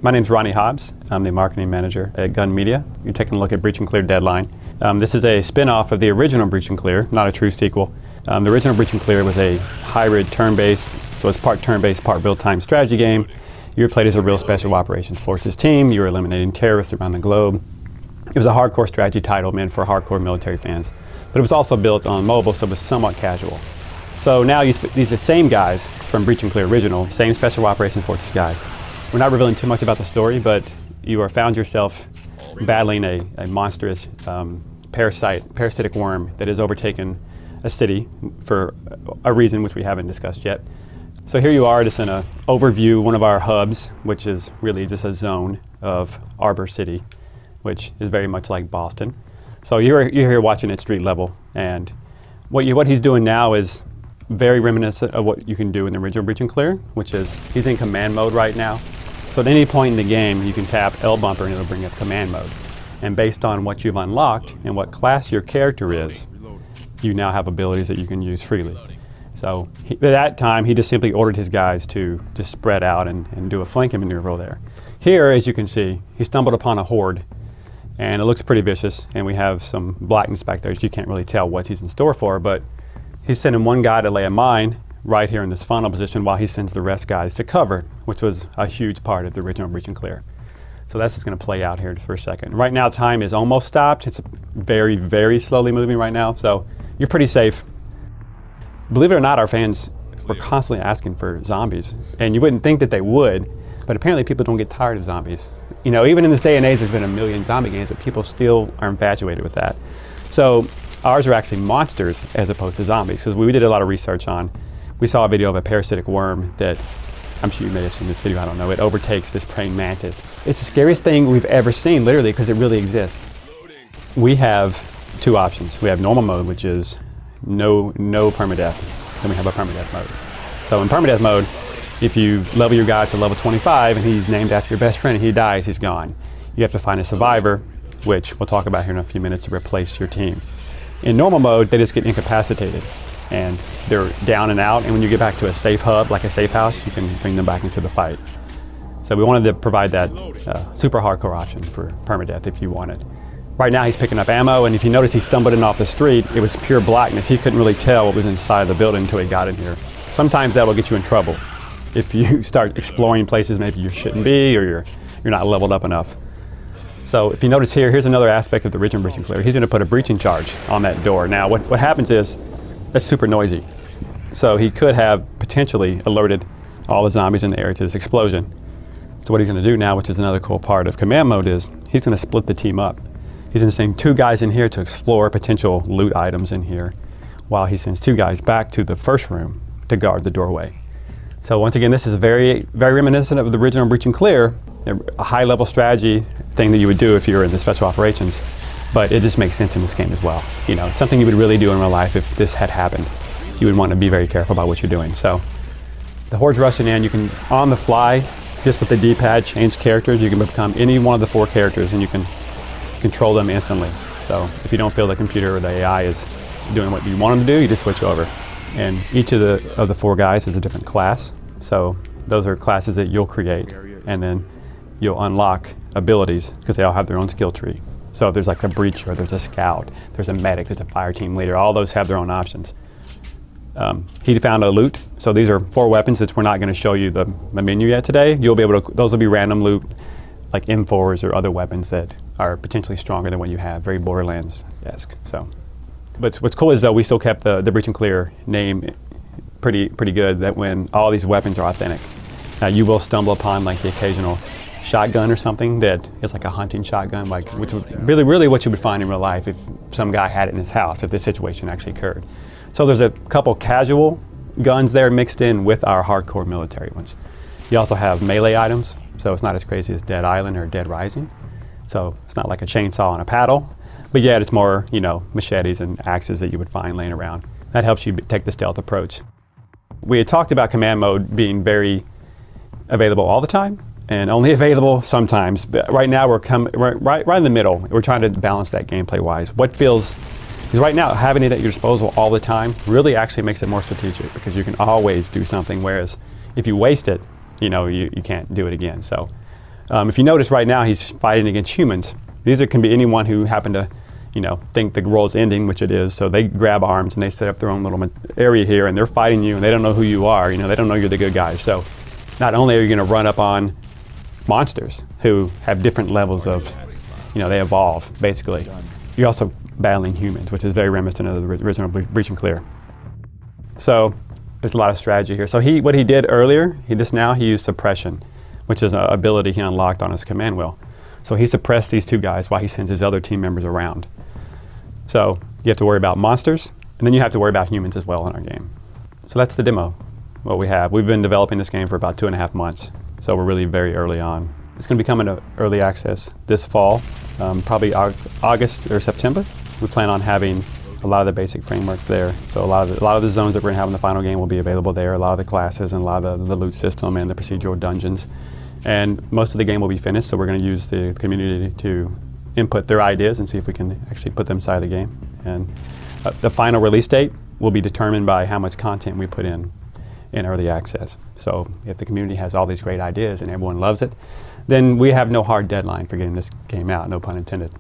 My name's Ronnie Hobbs. I'm the marketing manager at Gun Media. You're taking a look at Breach and Clear Deadline. This is a spin-off of the original Breach and Clear, not a true sequel. The original Breach and Clear was a hybrid turn-based, so it's part turn-based, part real-time strategy game. You were played as a real special operations forces team. You were eliminating terrorists around the globe. It was a hardcore strategy title meant for hardcore military fans, but it was also built on mobile, so it was somewhat casual. So now these are the same guys from Breach and Clear original, same special operations forces guys. We're not revealing too much about the story, but you are found yourself battling a monstrous parasitic worm that has overtaken a city for a reason which we haven't discussed yet. So here you are just in an overview, one of our hubs, which is really just a zone of Arbor City, which is very much like Boston. So you're here watching at street level, and what he's doing now is very reminiscent of what you can do in the original Breach and Clear, which is he's in command mode right now. So at any point in the game, you can tap L bumper and it'll bring up command mode. And based on what you've unlocked and what class your character is, you now have abilities that you can use freely. So at that time, he just simply ordered his guys to just spread out and do a flanking maneuver there. Here, as you can see, he stumbled upon a horde, and it looks pretty vicious, and we have some blackness back there, so you can't really tell what he's in store for, but he's sending one guy to lay a mine right here in this funnel position while he sends the rest guys to cover, which was a huge part of the original Breach and Clear. So that's just going to play out here for a second. Right now, time is almost stopped. It's very, very slowly moving right now, so you're pretty safe. Believe it or not, our fans were constantly asking for zombies, and you wouldn't think that they would, but apparently people don't get tired of zombies. You know, even in this day and age, there's been a million zombie games, but people still are infatuated with that. So ours are actually monsters as opposed to zombies, because we did a lot of research on. We saw a video of a parasitic worm that, I'm sure you may have seen this video, I don't know, it overtakes this praying mantis. It's the scariest thing we've ever seen, literally, because it really exists. We have two options. We have normal mode, which is no permadeath. Then we have a permadeath mode. So in permadeath mode, if you level your guy to level 25 and he's named after your best friend and he dies, he's gone. You have to find a survivor, which we'll talk about here in a few minutes, to replace your team. In normal mode, they just get incapacitated and they're down and out, and when you get back to a safe hub, like a safe house, you can bring them back into the fight. So we wanted to provide that super hardcore option for permadeath if you wanted. Right now he's picking up ammo, and if you notice he stumbled in off the street, it was pure blackness. He couldn't really tell what was inside the building until he got in here. Sometimes that will get you in trouble if you start exploring places maybe you shouldn't be, or you're not leveled up enough. So if you notice here, here's another aspect of the original Breach and Clear. He's going to put a breaching charge on that door. Now what happens is, it's super noisy. So he could have potentially alerted all the zombies in the area to this explosion. So what he's going to do now, which is another cool part of command mode, is he's going to split the team up. He's going to send two guys in here to explore potential loot items in here, while he sends two guys back to the first room to guard the doorway. So once again, this is very, very reminiscent of the original Breach and Clear, a high-level strategy thing that you would do if you were in the special operations. But it just makes sense in this game as well. You know, it's something you would really do in real life if this had happened. You would want to be very careful about what you're doing. So the horde's rushing in. You can, on the fly, just with the D-pad, change characters. You can become any one of the four characters, and you can control them instantly. So if you don't feel the computer or the AI is doing what you want them to do, you just switch over. And each of the four guys is a different class. So those are classes that you'll create, and then you'll unlock abilities because they all have their own skill tree. So if there's like a breacher, there's a scout, there's a medic, there's a fire team leader, all those have their own options. He found a loot. So these are four weapons that we're not going to show you the menu yet today. You'll be able to, those will be random loot, like M4s or other weapons that are potentially stronger than what you have, very Borderlands-esque. So, but what's cool is though we still kept the Breach and Clear name pretty good, that when all these weapons are authentic. Now you will stumble upon like the occasional shotgun or something that is like a hunting shotgun, like which was really what you would find in real life if some guy had it in his house, if this situation actually occurred. So there's a couple casual guns there mixed in with our hardcore military ones. You also have melee items, so it's not as crazy as Dead Island or Dead Rising. So it's not like a chainsaw and a paddle, but yet it's more, you know, machetes and axes that you would find laying around. That helps you take the stealth approach. We had talked about command mode being very available all the time and only available sometimes. But right now we're right in the middle. We're trying to balance that gameplay wise. What feels, because right now having it at your disposal all the time really actually makes it more strategic, because you can always do something, whereas if you waste it, you know, you can't do it again. So If you notice right now, he's fighting against humans. These can be anyone who happened to, think the world's ending, which it is. So they grab arms and they set up their own little area here, and they're fighting you, and they don't know who you are. They don't know you're the good guys. So not only are you going to run up on monsters who have different levels of, they evolve basically. You're also battling humans, which is very reminiscent of the original Breach and Clear. So there's a lot of strategy here. So what he did earlier, he used suppression, which is an ability he unlocked on his command wheel. So he suppressed these two guys while he sends his other team members around. So you have to worry about monsters, and then you have to worry about humans as well in our game. So that's the demo, what we have. We've been developing this game for about 2.5 months, so we're really very early on. It's going to be coming to early access this fall, probably August or September. We plan on having a lot of the basic framework there. So a lot of the zones that we're going to have in the final game will be available there, a lot of the classes and a lot of the loot system and the procedural dungeons. And most of the game will be finished, so we're going to use the community to input their ideas and see if we can actually put them inside the game. And the final release date will be determined by how much content we put in early access. So if the community has all these great ideas and everyone loves it, then we have no hard deadline for getting this game out, no pun intended.